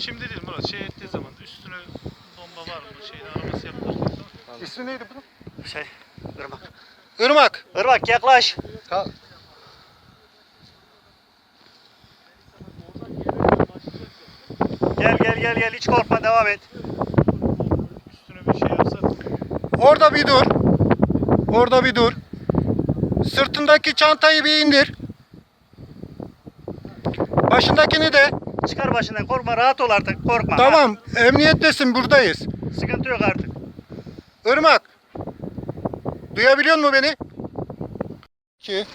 Şimdi değil Murat. Şey ettiği zaman üstüne bomba var mı? Şeyin araması yapılır. İsmi neydi bunun? Irmak. Irmak. Irmak yaklaş. Gel hiç korkma devam et. Üstüne bir şey yapsak. Orada bir dur. Orada bir dur. Sırtındaki çantayı bir indir. Başındakini de. Çıkar başından korkma rahat ol artık korkma. Tamam. Emniyettesin, buradayız. Ha, sıkıntı yok artık. Irmak. Duyabiliyor musun beni? Ki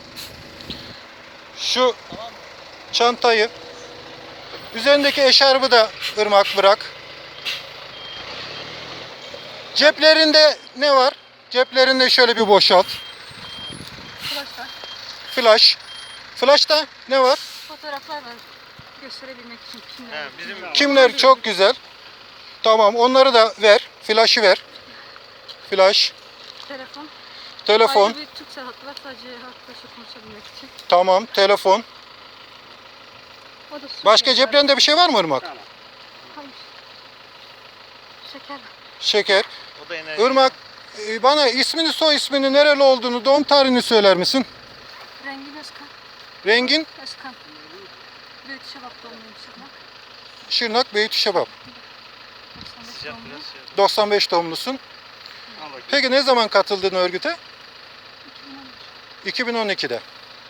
şu çantayı, üzerindeki eşarbı da Irmak bırak. Ceplerinde ne var? Ceplerinde şöyle bir boşalt. Flaşlar, Flash. Flash'ta ne var? fotoğraflar var gösterebilmek için kimler. He, bizim Kimler çok güzel. Tamam, onları da ver. Flash'ı ver. Flash, Telefon. telefon. Ayrıca bir Türkcell hattı var sadece arkadaşla konuşabilmek için. Tamam, telefon. O da su Başka var. ceplerinde bir şey var mı Irmak? Hayır. Şeker. Şeker. o da enerji. Irmak, bana ismini, soy ismini, nereli olduğunu, doğum tarihini söyler misin? Rengin Özkan. Rengin? Özkan. Büyük Şabap doğumluyum Şırnak. Şırnak, Beytüşşebap. 95 Sıcak doğumlu. biraz şey. 95 doğumlusun. Al bakayım. Peki ne zaman katıldın örgüte? 2013. 2012'de.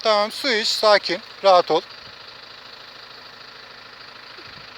Tamam, su iç, sakin, rahat ol.